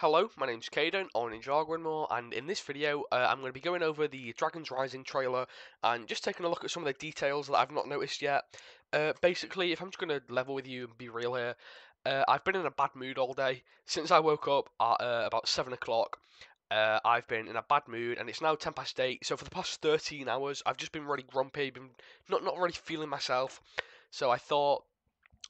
Hello, my name's Caden on Ninjago and in this video I'm going to be going over the Dragons Rising trailer and just taking a look at some of the details that I've not noticed yet. Basically, if I'm just going to level with you and be real here, I've been in a bad mood all day. Since I woke up at about 7 o'clock, I've been in a bad mood and it's now 10 past 8, so for the past 13 hours I've just been really grumpy, been not really feeling myself, so I thought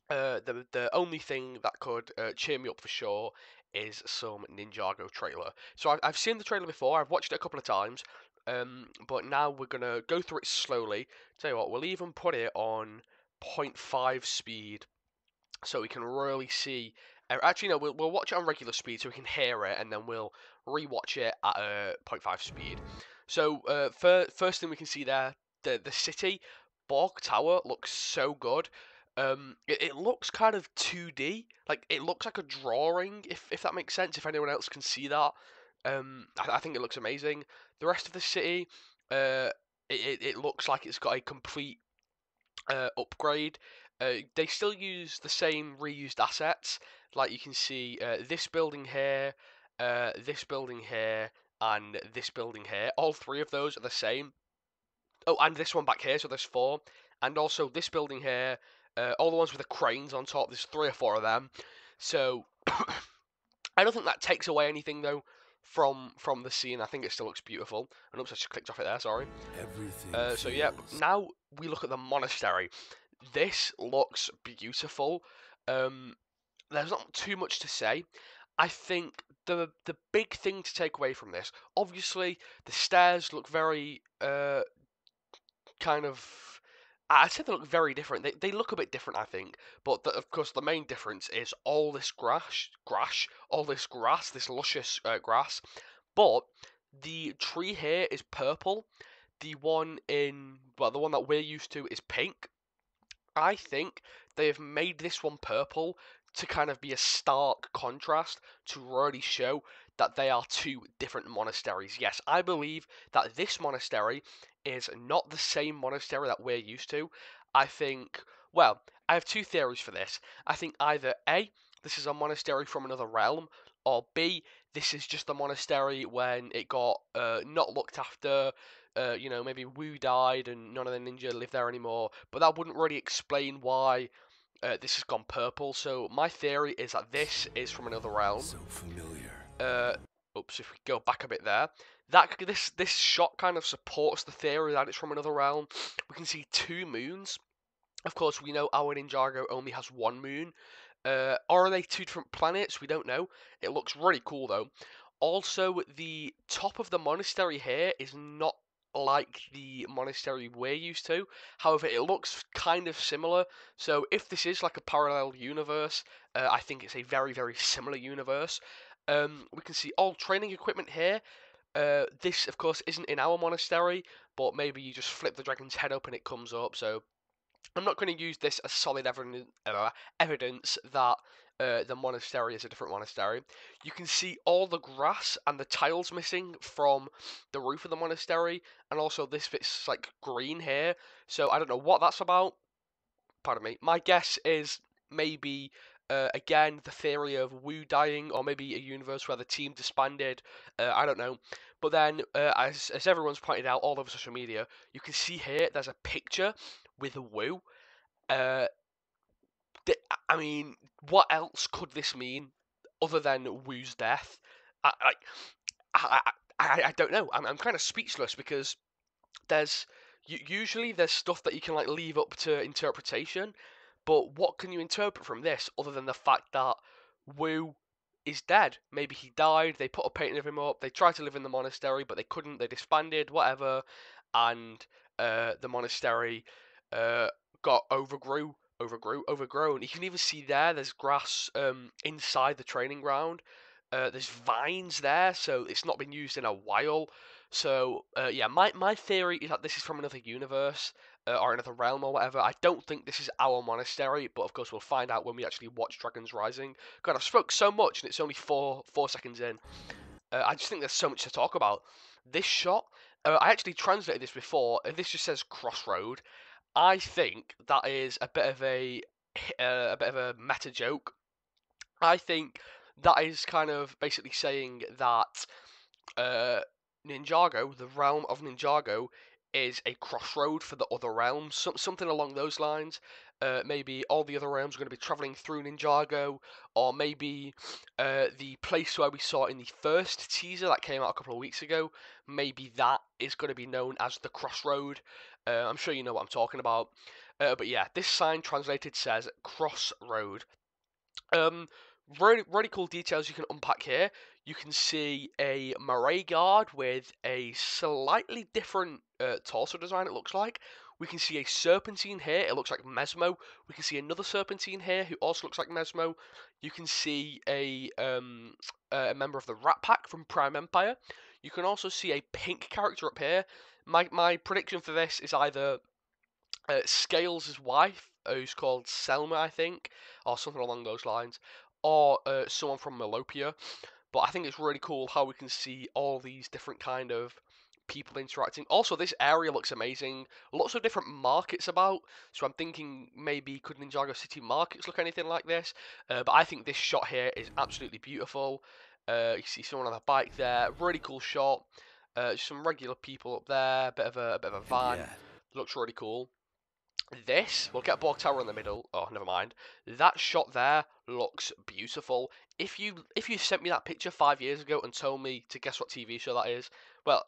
the only thing that could cheer me up for sure is some Ninjago trailer. So I've seen the trailer before. I've watched it a couple of times, but now we're gonna go through it slowly. Tell you what, we'll even put it on 0.5 speed so we can really see. Actually, no, we'll watch it on regular speed so we can hear it, and then we'll rewatch it at 0.5 speed. So first thing we can see there, the city Borg Tower looks so good. It looks kind of 2D, like it looks like a drawing, if that makes sense. If anyone else can see that, I think it looks amazing. The rest of the city, it looks like it's got a complete upgrade. They still use the same reused assets. Like you can see, this building here, this building here, and this building here. All three of those are the same. Oh, and this one back here, so there's four. And also this building here, all the ones with the cranes on top, there's 3 or 4 of them. So I don't think that takes away anything though from the scene. I think it still looks beautiful. And oops, I just clicked off it there. Sorry. So yeah, now we look at the monastery. This looks beautiful. There's not too much to say. I think the big thing to take away from this, obviously, the stairs look very kind of. I'd say they look very different. They look a bit different, I think. But of course, the main difference is all this all this grass, this luscious grass. But the tree here is purple. The one the one that we're used to is pink. I think they have made this one purple to kind of be a stark contrast to really show that they are two different monasteries. Yes, I believe that this monastery is not the same monastery that we're used to. I think, well, I have 2 theories for this. I think either A, this is a monastery from another realm, or B, this is just a monastery when it got not looked after. Maybe Wu died and none of the ninja live there anymore, but that wouldn't really explain why this has gone purple. So my theory is that this is from another realm. So familiar. Oops, if we go back a bit there, this shot kind of supports the theory that it's from another realm. We can see 2 moons. Of course, we know our Ninjago only has 1 moon. Or are they 2 different planets? We don't know. It looks really cool though. Also, the top of the monastery here is not like the monastery we're used to. However, it looks kind of similar. So if this is like a parallel universe, I think it's a very, very similar universe. We can see all training equipment here. This, of course, isn't in our monastery, but maybe you just flip the dragon's head up and it comes up. So I'm not going to use this as solid evidence that the monastery is a different monastery. You can see all the grass and the tiles missing from the roof of the monastery, and also this bit's like green here. So I don't know what that's about. Pardon me. My guess is maybe again the theory of Wu dying, or maybe a universe where the team disbanded. I don't know. But then, as everyone's pointed out all over social media, you can see here there's a picture with Wu. Uh, I mean, what else could this mean other than Wu's death? I I, I don't know. I'm kind of speechless because there's usually there's stuff that you can like leave up to interpretation, but what can you interpret from this other than the fact that Wu is dead? Maybe he died. They put a painting of him up. They tried to live in the monastery, but they couldn't. They disbanded, whatever, and the monastery got overgrown. You can even see there's grass inside the training ground. There's vines there, so it's not been used in a while. So yeah, my theory is that this is from another universe or another realm or whatever. I don't think this is our monastery, but of course we'll find out when we actually watch Dragons Rising. God, I've spoke so much and it's only four seconds in. I just think there's so much to talk about. This shot, I actually translated this before. This just says crossroad. I think that is a bit of a meta joke. I think that is kind of basically saying that uh, Ninjago, the realm of Ninjago, is a crossroad for the other realms, something along those lines. Maybe all the other realms are going to be traveling through Ninjago, or maybe the place where we saw in the first teaser that came out a couple of weeks ago, maybe that is going to be known as the crossroad. I'm sure you know what I'm talking about. But yeah, this sign translated says crossroad. Um, really cool details you can unpack here. You can see a moray guard with a slightly different torso design, it looks like. We can see a serpentine here, it looks like Mesmo. We can see another serpentine here who also looks like Mesmo. You can see a member of the Rat Pack from Prime Empire. You can also see a pink character up here. My prediction for this is either Scales' wife, who's called Selma, I think, or something along those lines, or someone from Melopia. But I think it's really cool how we can see all these different kind of people interacting. Also, this area looks amazing. Lots of different markets about. So I'm thinking maybe could Ninjago City markets look anything like this? But I think this shot here is absolutely beautiful. You see someone on a bike there. Really cool shot. Some regular people up there. A bit of a And van. yet, Looks really cool. This, we'll get Borg Tower in the middle. Oh, never mind. That shot there looks beautiful. If you sent me that picture 5 years ago and told me to guess what TV show that is, well,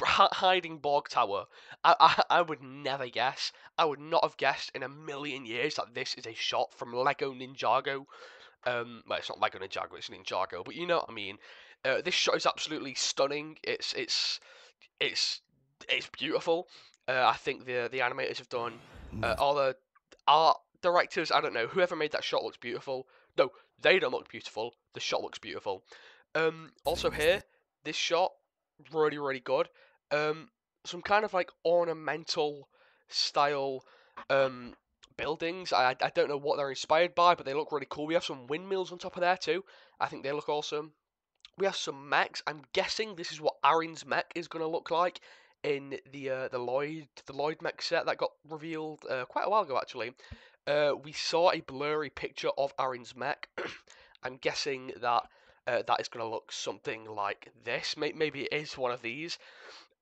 hiding Borg Tower, I would never guess. I would not have guessed in a million years that this is a shot from Lego Ninjago. Well, it's not Lego Ninjago, it's Ninjago, but you know what I mean. This shot is absolutely stunning. It's it's beautiful. I think the animators have done no, all the art directors. I don't know whoever made that shot looks beautiful. No, they don't look beautiful. The shot looks beautiful. Also things that here, this shot really good. Um, some kind of like ornamental style um buildings. I don't know what they're inspired by, but they look really cool. We have some windmills on top of there too. I think they look awesome. We have some mechs. I'm guessing this is what Aaron's mech is going to look like in the Lloyd mech set that got revealed quite a while ago actually. We saw a blurry picture of Aaron's mech. I'm guessing that that is going to look something like this. Maybe it is one of these.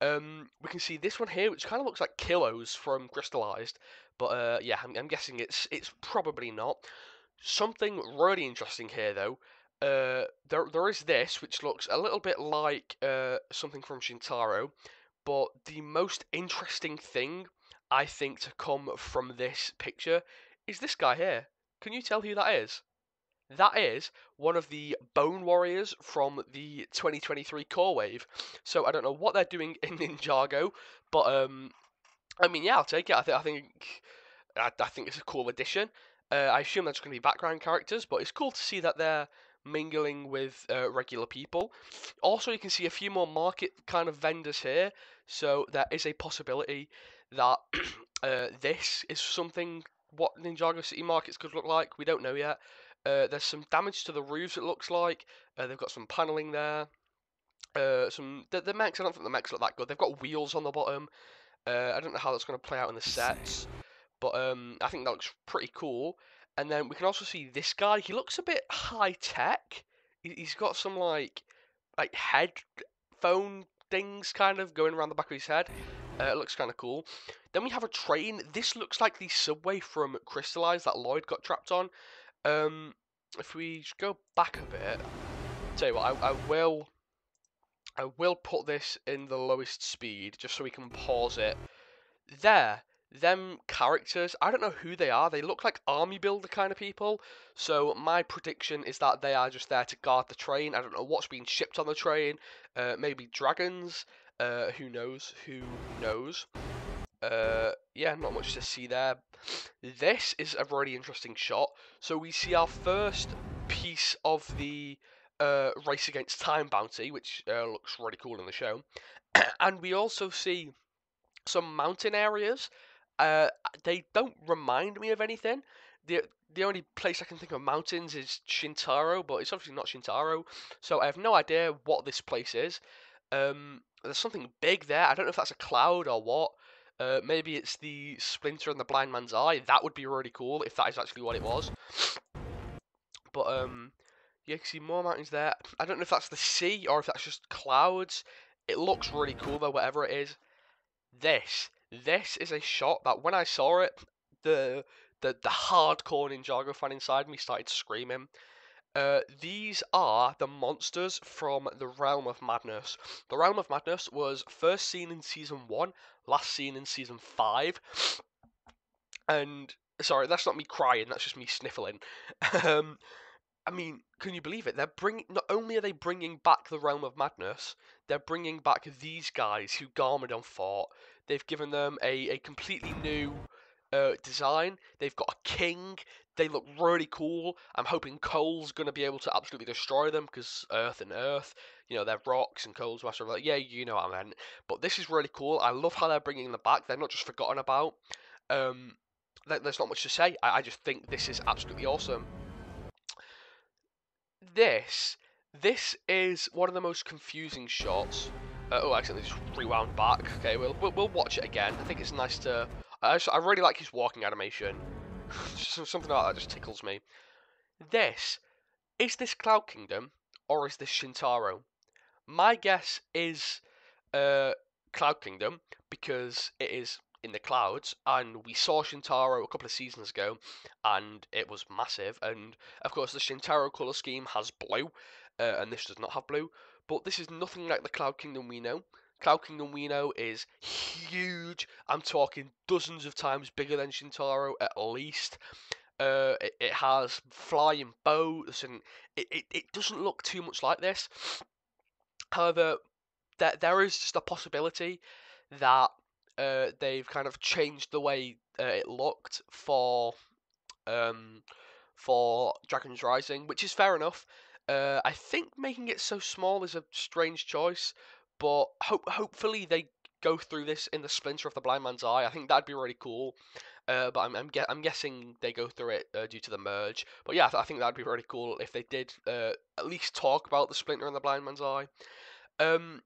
We can see this one here, which kind of looks like Kilos from Crystallized, but yeah, I'm guessing it's probably not. Something really interesting here, though. There is this, which looks a little bit like something from Shintaro, but the most interesting thing I think to come from this picture is this guy here. Can you tell who that is? That is one of the Bone Warriors from the 2023 Core Wave. So I don't know what they're doing in Ninjago, but I mean, yeah, I'll take it. I think it's a cool addition. I assume that's going to be background characters, but it's cool to see that they're mingling with regular people. Also, you can see a few more market kind of vendors here, so there is a possibility that this is something what Ninjago City markets could look like. We don't know yet. There's some damage to the roofs. It looks like they've got some paneling there. The mechs. I don't think the mechs look that good. They've got wheels on the bottom. I don't know how that's going to play out in the the same. sets, but I think that looks pretty cool. And then we can also see this guy. He looks a bit high tech. He's got some like headphone things kind of going around the back of his head. It looks kind of cool. Then we have a train. This looks like the subway from Crystallized that Lloyd got trapped on. Um, if we go back a bit, tell you what, I will put this in the lowest speed just so we can pause it. There, them characters, I don't know who they are. They look like army builder kind of people. So my prediction is that they are just there to guard the train. I don't know what's being shipped on the train. Maybe dragons. Who knows? Who knows? Yeah, not much to see there. This is a really interesting shot. So we see our first piece of the race against time bounty, which looks really cool in the show. And we also see some mountain areas. Uh, they don't remind me of anything. The only place I can think of mountains is Shintaro, but it's obviously not Shintaro, so I have no idea what this place is. There's something big there. I don't know if that's a cloud or what. Maybe it's the splinter in the blind man's eye. That would be really cool if that is actually what it was. But You can see more mountains there. I don't know if that's the sea or if that's just clouds. It looks really cool though, whatever it is. This is a shot that when I saw it, the the hardcore Ninjago fan inside me started screaming. These are the monsters from the Realm of Madness. The Realm of Madness was first seen in Season 1, last seen in Season 5, and... Sorry, that's not me crying, that's just me sniffling. um, I mean, can you believe it? Not only are they bringing back the Realm of Madness, they're bringing back these guys who Garmadon fought. They've given them a completely new design. They've got a king. They look really cool. I'm hoping Cole's going to be able to absolutely destroy them because Earth and Earth, you know, they're rocks and Cole's master. Like, yeah, you know what I meant. But this is really cool. I love how they're bringing them back. They're not just forgotten about. Um, there's not much to say. I just think this is absolutely awesome. This this is one of the most confusing shots. Oh, I accidentally just rewound back. Okay, we'll watch it again. I think it's nice to. I really like his walking animation. Something like that just tickles me. This is this Cloud Kingdom or is this Shintaro? My guess is Cloud Kingdom because it is in the clouds, and we saw Shintaro a couple of seasons ago, and it was massive. And of course, the Shintaro color scheme has blue, and this does not have blue. But this is nothing like the Cloud Kingdom we know. Cloud Kingdom we know is huge. I'm talking dozens of times bigger than Shintaro at least. It has flying boats, and it doesn't look too much like this. However, there is just a possibility that they've kind of changed the way it looked um, for Dragons Rising, which is fair enough. I think making it so small is a strange choice, but hopefully they go through this in the Splinter of the Blind Man's Eye. I think that'd be really cool. But I'm guessing they go through it due to the merge. But yeah, I think that'd be really cool if they did at least talk about the Splinter and the Blind Man's Eye. Um,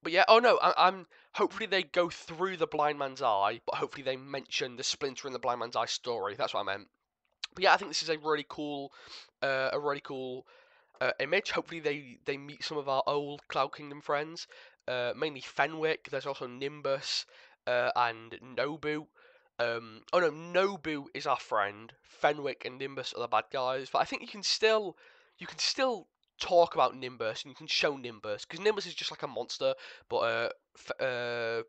but yeah, oh no, I'm hopefully they go through the Blind Man's Eye, but hopefully they mention the Splinter and the Blind Man's Eye story. That's what I meant. But yeah, I think this is a really cool image. Hopefully they meet some of our old Cloud Kingdom friends, mainly Fenwick. There's also Nimbus and Nobu. Oh no, Nobu is our friend. Fenwick and Nimbus are the bad guys. But I think you can still talk about Nimbus and you can show Nimbus because Nimbus is just like a monster. But the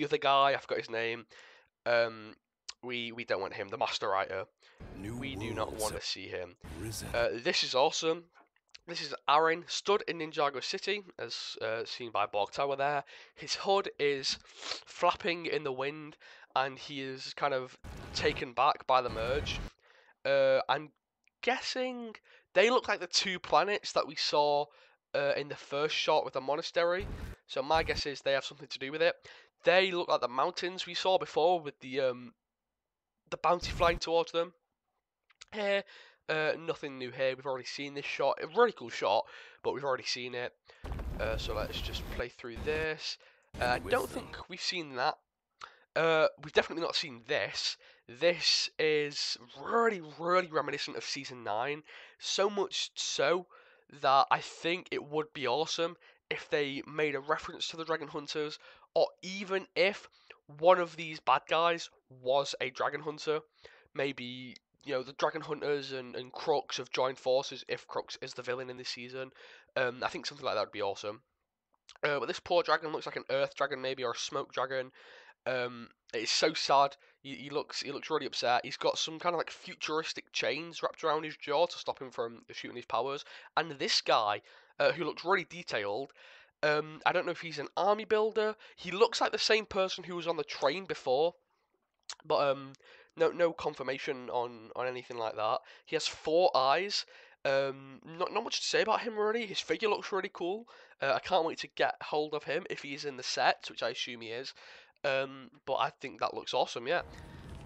other guy, I forgot his name. Um, we don't want him. The Master Writer. We do not want to see him. This is awesome. This is Aaron, stood in Ninjago City, as seen by Borg Tower there. His hood is flapping in the wind, and he is kind of taken back by the merge. I'm guessing they look like the two planets that we saw in the first shot with the monastery. So my guess is they have something to do with it. They look like the mountains we saw before with the bounty flying towards them. Here, nothing new here. We've already seen this shot. A really cool shot, but we've already seen it. So let's just play through this. I don't think we've seen that. We've definitely not seen this. This is really, really reminiscent of Season 9. So much so that I think it would be awesome if they made a reference to the Dragon Hunters, or even if one of these bad guys was a Dragon Hunter. Maybe, the Dragon Hunters and Crux have joined forces if Crux is the villain in this season. I think something like that would be awesome. But this poor dragon looks like an earth dragon maybe, or a smoke dragon. It's so sad. He looks really upset. He's got some kind of like futuristic chains wrapped around his jaw to stop him from shooting his powers. And this guy, who looks really detailed, I don't know if he's an army builder. He looks like the same person who was on the train before, but no confirmation on anything like that. He has 4 eyes. Not much to say about him really. His figure looks really cool. I can't wait to get hold of him if he's in the set, which I assume he is. But I think that looks awesome. Yeah.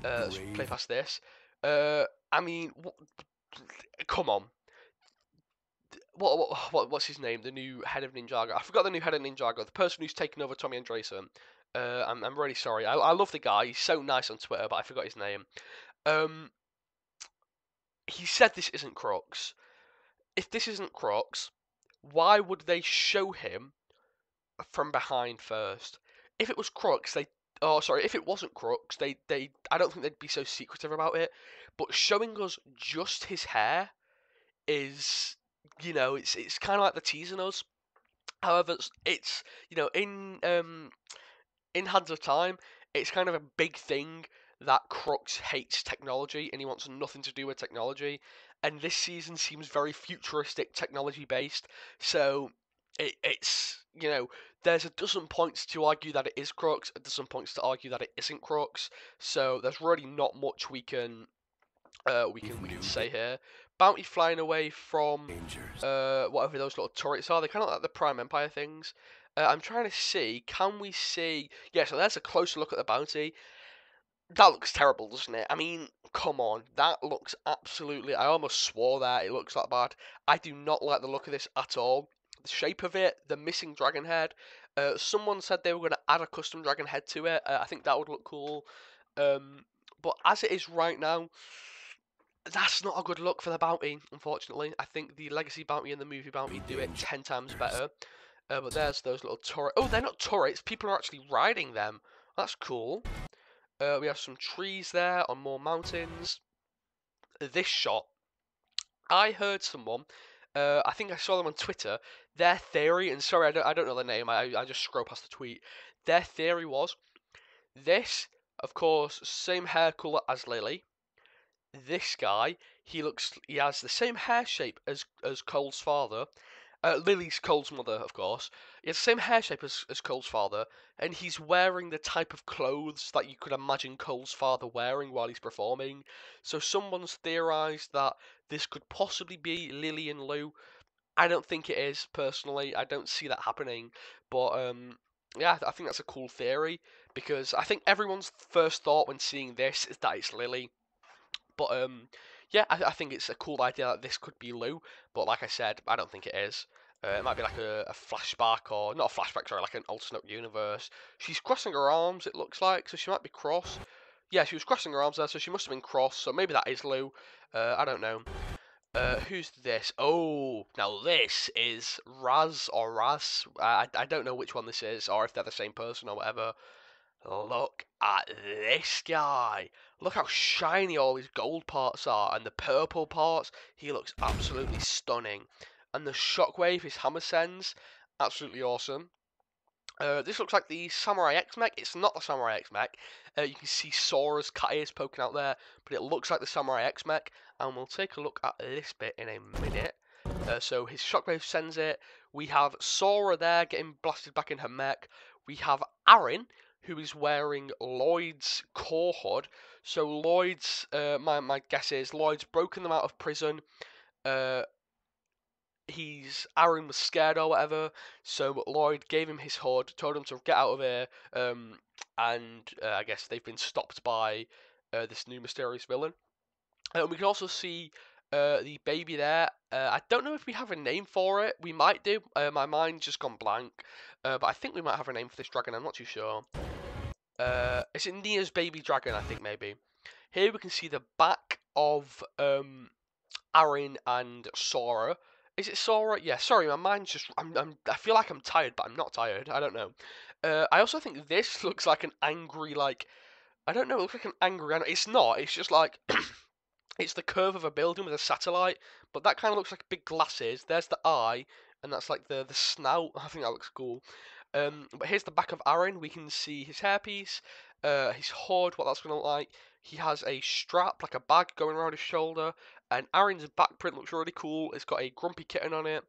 Let's play past this. I mean, come on. What's his name? The new head of Ninjago. I forgot the new head of Ninjago. The person who's taken over Tommy Andresen. I'm really sorry. I love the guy. He's so nice on Twitter, but I forgot his name. He said this isn't Crux. if this isn't Crux, why would they show him from behind first? If it was Crux, if it wasn't Crux, I don't think they'd be so secretive about it. But showing us just his hair is, it's kind of like the teasing us. However, it's in Hands of Time, it's kind of a big thing that Crux hates technology and he wants nothing to do with technology. And this season seems very futuristic, technology based. So it's there's a dozen points to argue that it is Crux, a dozen points to argue that it isn't Crux. So there's really not much we can say here. Bounty flying away from whatever those little turrets are. They're kind of like the Prime Empire things. I'm trying to see. Can we see? Yeah. So there's a closer look at the bounty. That looks terrible, doesn't it? I mean, come on. That looks absolutely. I almost swore that it looks that bad. I do not like the look of this at all. The shape of it, the missing dragon head. Someone said they were going to add a custom dragon head to it. I think that would look cool. But as it is right now, that's not a good look for the bounty, unfortunately. I think the legacy bounty and the movie bounty do it 10 times better. But there's those little turrets. Oh, they're not turrets. People are actually riding them. That's cool. We have some trees there on more mountains. This shot, I heard someone. I think I saw them on Twitter. Their theory, and sorry, I don't know the name. I just scroll past the tweet. Their theory was this, of course, same hair color as Lily. This guy, he has the same hair shape as Cole's father. Lily's Cole's mother, of course. He has the same hair shape as Cole's father, and he's wearing the type of clothes that you could imagine Cole's father wearing while he's performing. So someone's theorized that this could possibly be Lily and Lou. I don't think it is, personally. I don't see that happening. But yeah, I think that's a cool theory, because I think everyone's first thought when seeing this is that it's Lily. But yeah, I think it's a cool idea that this could be Lou. But like I said, I don't think it is. It might be like a flashback, or not a flashback, sorry, like an alternate universe. She's crossing her arms, it looks like, so she might be cross. Yeah, she was crossing her arms there, so she must have been cross. So maybe that is Lou. I don't know. Who's this? Oh, now this is Raz or Raz. I don't know which one this is, or if they're the same person or whatever. Look at this guy. Look how shiny all his gold parts are, and the purple parts. He looks absolutely stunning. And the shockwave his hammer sends, absolutely awesome. This looks like the Samurai X mech. It's not the Samurai X mech. You can see Sora's cat ears poking out there, but it looks like the Samurai X mech. And we'll take a look at this bit in a minute. So his shockwave sends it. We have Sora there getting blasted back in her mech. We have Aaron, who is wearing Lloyd's core hood. So Lloyd's, my guess is Lloyd's broken them out of prison. Aaron was scared or whatever, so Lloyd gave him his hood, told him to get out of here, and I guess they've been stopped by this new mysterious villain. We can also see the baby there. I don't know if we have a name for it. We might do. My mind's just gone blank, but I think we might have a name for this dragon. I'm not too sure. Is it Nia's baby dragon? I think maybe. Here we can see the back of Aaron and Sora. Is it Sora? Yeah, sorry, my mind's just. I feel like I'm tired, but I'm not tired. I don't know. I also think this looks like an angry, like. I don't know, it looks like an angry. It's not, it's just like. It's the curve of a building with a satellite, but that kind of looks like big glasses. There's the eye, and that's like the snout. I think that looks cool. But here's the back of Aaron. We can see his hairpiece, his hood, what that's going to look like. He has a strap, like a bag, going around his shoulder. And Aaron's back print looks really cool. It's got a grumpy kitten on it.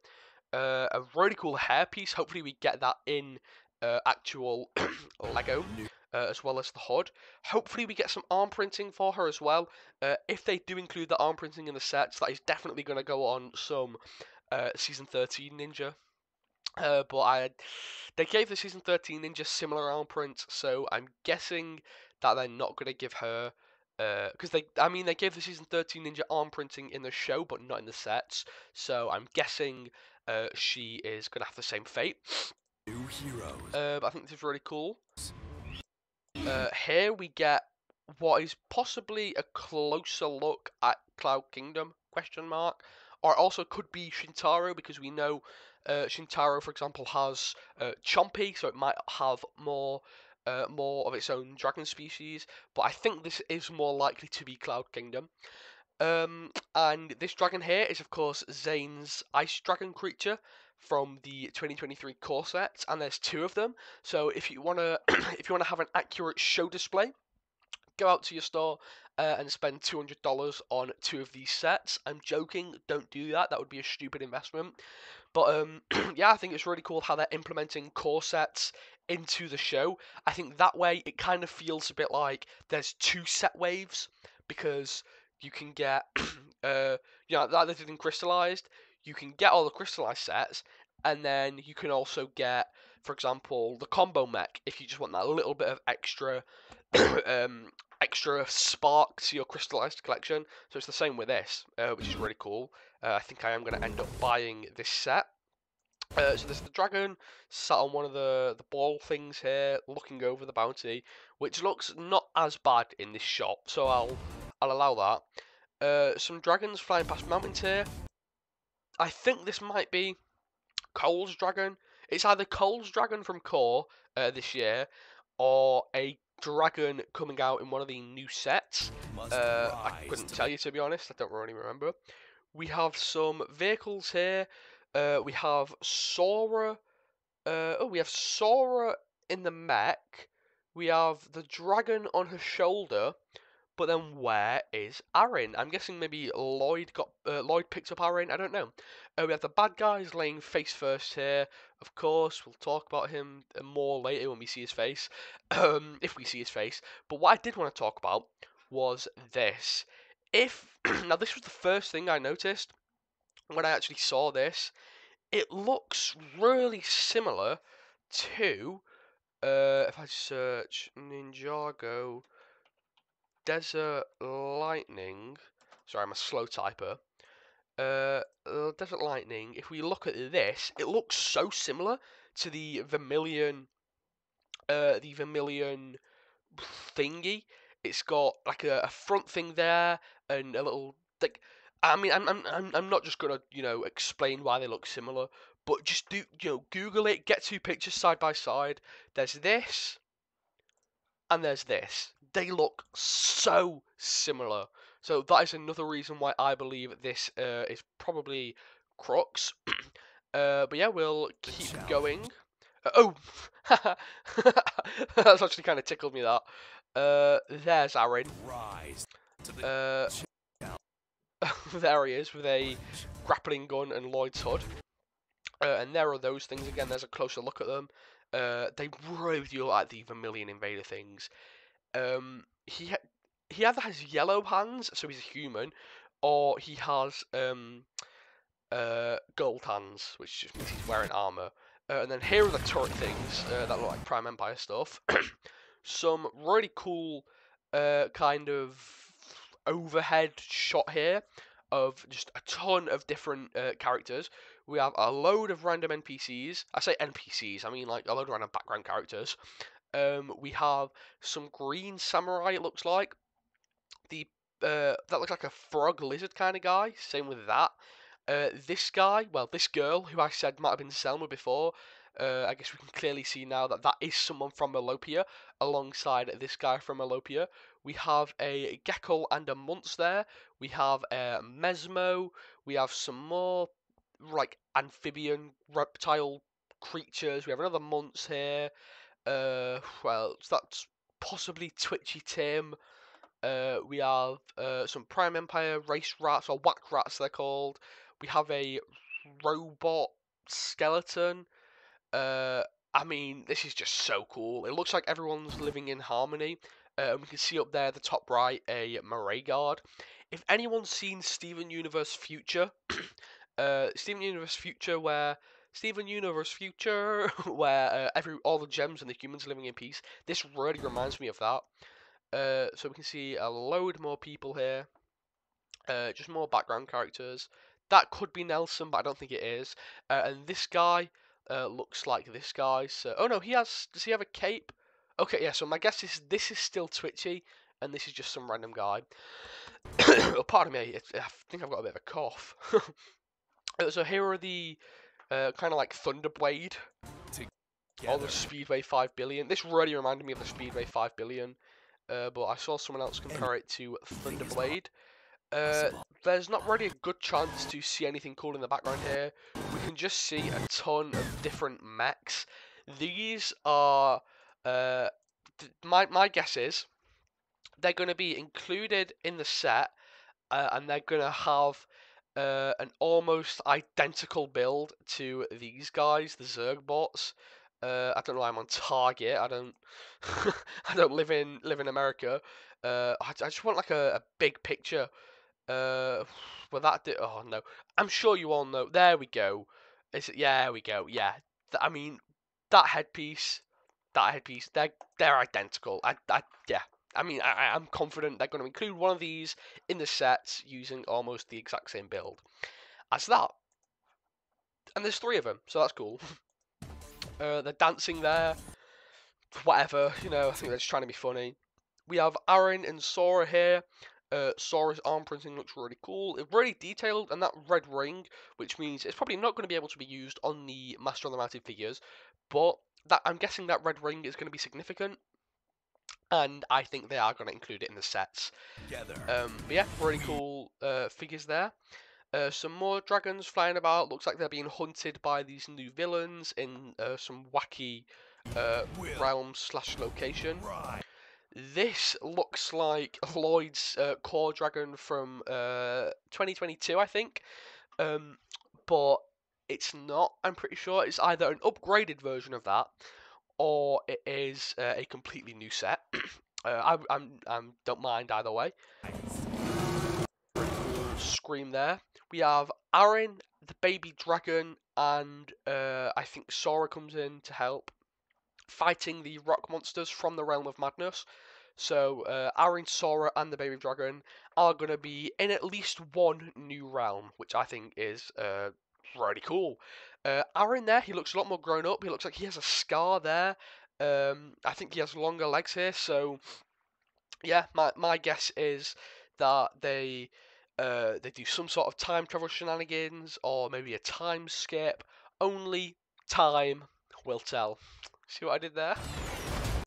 A really cool hairpiece. Hopefully we get that in actual Lego. As well as the hood. Hopefully we get some arm printing for her as well. If they do include the arm printing in the sets, that is definitely going to go on some Season 13 Ninja. But they gave the Season 13 Ninja similar arm prints, so I'm guessing that they're not going to give her... Because they gave the Season 13 Ninja arm printing in the show, but not in the sets. So I'm guessing she is going to have the same fate. New heroes. But I think this is really cool. Here we get what is possibly a closer look at Cloud Kingdom, question mark. or it also could be Shintaro, because we know Shintaro, for example, has Chompy, so it might have more of its own dragon species. But I think this is more likely to be Cloud Kingdom. And this dragon here is, of course, Zane's ice dragon creature from the 2023 core sets, and there's two of them. So if you wanna if you wanna have an accurate show display, go out to your store and spend $200 on two of these sets. I'm joking. Don't do that. That would be a stupid investment. But yeah, I think it's really cool how they're implementing core sets into the show. I think that way it kind of feels a bit like there's two set waves, because you can get like they did in crystallized. You can get all the crystallized sets, and then you can also get, for example, the combo mech if you just want that little bit of extra um, extra spark to your crystallized collection. So it's the same with this, which is really cool. I think I am going to end up buying this set. So there's the dragon sat on one of the ball things here, looking over the bounty, which looks not as bad in this shop. So I'll allow that. Some dragons flying past mountains here. I think this might be Cole's dragon. It's either Cole's dragon from Core this year, or a dragon coming out in one of the new sets. I couldn't tell you, to be honest. I don't really remember. We have some vehicles here. We have Sora. We have Sora in the mech. We have the dragon on her shoulder. But then where is Aaron? I'm guessing maybe Lloyd picked up Aaron. I don't know. We have the bad guys laying face first here. Of course, we'll talk about him more later when we see his face, if we see his face. But what I did want to talk about was this. If now this was the first thing I noticed when I actually saw this. It looks really similar to if I search Ninjago Desert Lightning. Sorry, I'm a slow typer. Desert Lightning. If we look at this, it looks so similar to the Vermilion thingy. It's got like a front thing there and a little like. I mean, I'm not just gonna explain why they look similar, but just do Google it. Get two pictures side by side. There's this and there's this. They look so similar. So that is another reason why I believe this is probably Crux. But yeah, we'll keep going. Oh, that's actually kind of tickled me that. There's Aaron. Rise to the Uh, there he is with a grappling gun and Lloyd's hood. And there are those things again. There's a closer look at them. They really do look like the Vermilion Invader things. He either has yellow hands, so he's a human, or he has gold hands, which just means he's wearing armor. And then here are the turret things that look like Prime Empire stuff. Some really cool kind of overhead shot here of just a ton of different characters. We have a load of random NPCs. I say NPCs, I mean like a load of random background characters. We have some green samurai, it looks like. That looks like a frog lizard kind of guy. Same with that. This girl, who I said might have been Selma before, I guess we can clearly see now that that is someone from Melopia, alongside this guy from Melopia. We have a Gecko and a Munce there. We have a Mesmo. We have some more, like, amphibian reptile creatures. We have another Munce here. Well, so that's possibly Twitchy Tim. We have some Prime Empire race rats, or whack rats they're called. We have a robot skeleton. Uh, I mean, this is just so cool. It looks like everyone's living in harmony. We can see up there, the top right, a Murray guard. If anyone's seen Steven Universe Future, Steven Universe Future, where Steven Universe Future, where all the gems and the humans living in peace. This really reminds me of that. So we can see a load more people here. Just more background characters. That could be Nelson, but I don't think it is. And this guy looks like this guy. So, oh no, he has. Does he have a cape? Okay, yeah. So my guess is this is still Twitchy. and this is just some random guy. Oh, pardon me, I think I've got a bit of a cough. So here are the kind of like Thunderblade or the Speedway 5 billion. This really reminded me of the Speedway 5 billion, but I saw someone else compare it to Thunderblade. There's not really a good chance to see anything cool in the background here. We can just see a ton of different mechs. These are, my guess is, they're going to be included in the set, and they're going to have an almost identical build to these guys, the Zergbots. I don't know why I'm on Target. I don't, I don't live in America. I just want like a big picture. Well that did. Oh no, I'm sure you all know. There we go. Is it? Yeah, there we go. Yeah, I mean that headpiece, they're identical. Yeah. I mean, I'm confident they're going to include one of these in the sets using almost the exact same build as that. And there's 3 of them, so that's cool. They're dancing there, whatever, you know, I think they're just trying to be funny. We have Aaron and Sora here. Sora's arm printing looks really cool. It's really detailed, and that red ring, which means it's probably not going to be able to be used on the Master of the Mounted figures, but that I'm guessing that red ring is going to be significant, and I think they are going to include it in the sets. But yeah, really cool figures there. Some more dragons flying about. Looks like they're being hunted by these new villains in some wacky realm/location. This looks like Lloyd's core dragon from 2022, I think. But it's not. I'm pretty sure it's either an upgraded version of that, or it is a completely new set. I don't mind either way. Scream there. We have Aaron, the baby dragon, and I think Sora comes in to help, fighting the rock monsters from the realm of madness. So Aaron, Sora, and the baby dragon are going to be in at least one new realm, which I think is really cool. Aaron there, he looks a lot more grown up. He looks like he has a scar there. I think he has longer legs here, so yeah, my guess is that they do some sort of time travel shenanigans or maybe a time skip. Only time will tell. See what I did there?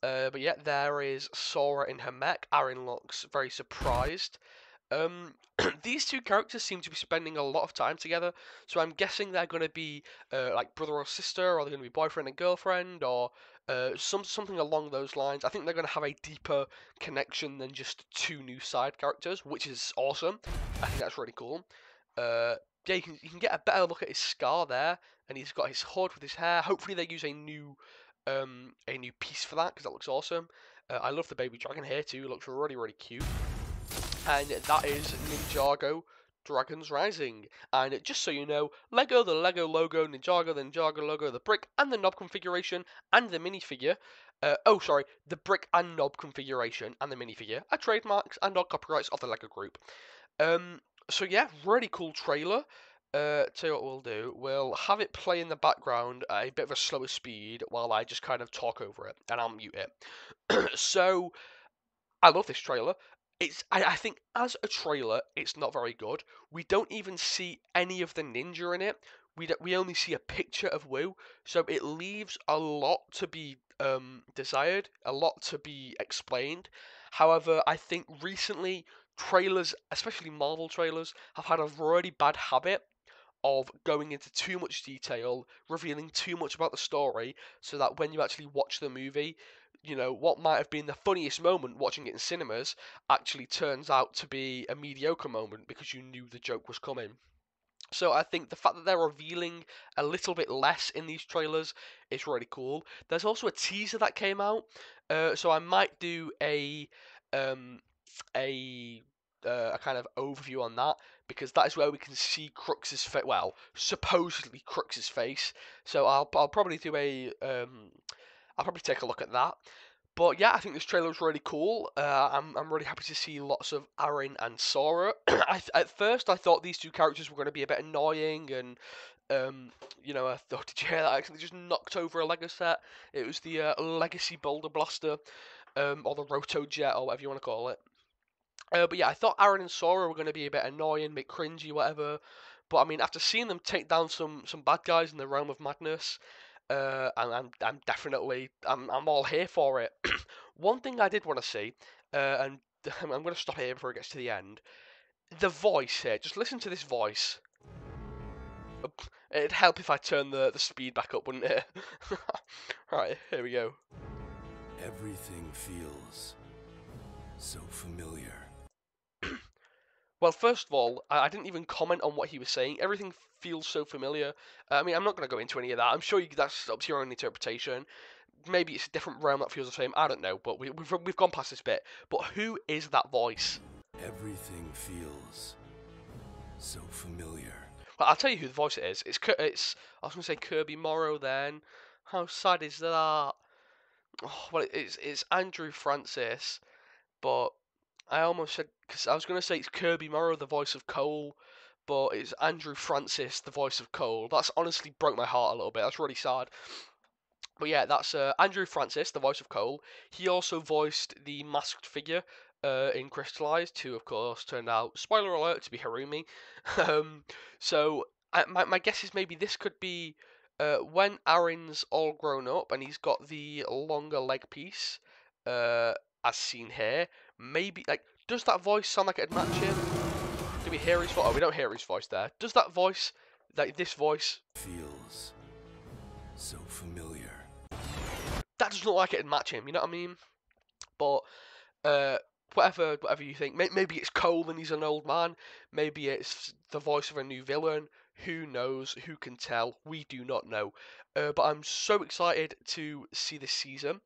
But yeah, there is Sora in her mech. Aaron looks very surprised. These 2 characters seem to be spending a lot of time together, so I'm guessing they're going to be like brother or sister, or they're going to be boyfriend and girlfriend, or something along those lines. I think they're going to have a deeper connection than just 2 new side characters, which is awesome. I think that's really cool. Yeah, you can get a better look at his scar there, and he's got his hood with his hair. Hopefully they use a new piece for that, because that looks awesome. I love the baby dragon here too. It looks really cute. And that is Ninjago Dragons Rising. And just so you know, Lego, the Lego logo, Ninjago, the Ninjago logo, the brick and the knob configuration, and the minifigure. The brick and knob configuration and the minifigure are trademarks and are copyrights of the Lego group. So yeah, really cool trailer. Tell you what we'll do. We'll have it play in the background at a bit of a slower speed while I just kind of talk over it, and I'll mute it. So I love this trailer. I think as a trailer, it's not very good. We don't even see any of the ninja in it. We only see a picture of Wu, so it leaves a lot to be desired, a lot to be explained. However, I think recently trailers, especially Marvel trailers, have had a really bad habit of going into too much detail, revealing too much about the story, so that when you actually watch the movie, you know, what might have been the funniest moment watching it in cinemas actually turns out to be a mediocre moment because you knew the joke was coming. So I think the fact that they're revealing a little bit less in these trailers is really cool. There's also a teaser that came out, so I might do um, a a kind of overview on that, because that is where we can see Crux's face. Well, supposedly Crux's face. So I'll probably do I'll probably take a look at that. But yeah, I think this trailer was really cool. I'm really happy to see lots of Aaron and Sora. At first, I thought these 2 characters were going to be a bit annoying, and you know, I thought, did you hear that? I accidentally just knocked over a Lego set. It was the Legacy Boulder Blaster. or the Roto Jet, or whatever you want to call it. But yeah, I thought Aaron and Sora were going to be a bit annoying, a bit cringy, whatever. But I mean, after seeing them take down some bad guys in the Realm of Madness, and I'm definitely I'm all here for it. One thing I did want to see, and I'm going to stop here before it gets to the end. The voice here, just listen to this voice. It'd help if I turn the speed back up, wouldn't it? Right, here we go. Everything feels so familiar. Well, first of all, I didn't even comment on what he was saying. Everything feels so familiar. I mean, I'm not going to go into any of that. I'm sure that's up to your own interpretation. Maybe it's a different realm that feels the same. I don't know, but we've gone past this bit. But who is that voice? Everything feels so familiar. Well, I'll tell you who the voice it is. It's I was going to say Kirby Morrow then. How sad is that? Oh, well, it's Andrew Francis, but I almost said, because I was going to say it's Kirby Morrow, the voice of Cole, but it's Andrew Francis, the voice of Cole. That's honestly broke my heart a little bit. That's really sad. But yeah, that's Andrew Francis, the voice of Cole. He also voiced the masked figure in Crystallized, who of course turned out, spoiler alert, to be Harumi. um, so my guess is maybe this could be when Aaron's all grown up and he's got the longer leg piece, as seen here. Maybe like, does that voice sound like it'd match him? Do we hear his voice? Oh, we don't hear his voice there. Does that voice, like this voice, Feels so familiar. that doesn't look like it'd match him? You know what I mean? But uh, whatever you think. Maybe it's Cole and he's an old man. Maybe it's the voice of a new villain. Who knows? Who can tell? We do not know. But I'm so excited to see this season.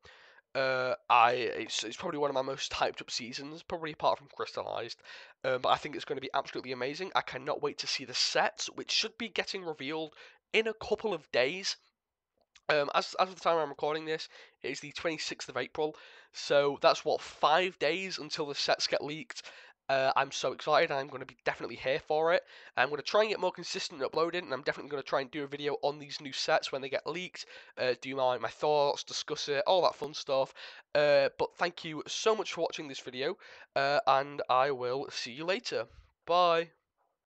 It's probably one of my most hyped up seasons, probably apart from Crystallized. But I think it's going to be absolutely amazing. I cannot wait to see the sets, which should be getting revealed in a couple of days. As of the time I'm recording this, it is the 26th of April, so that's what, 5 days until the sets get leaked. I'm so excited. I'm going to be definitely here for it. I'm going to try and get more consistent uploading, and I'm definitely going to try and do a video on these new sets when they get leaked. Do my thoughts, discuss it, all that fun stuff. But thank you so much for watching this video, and I will see you later. Bye.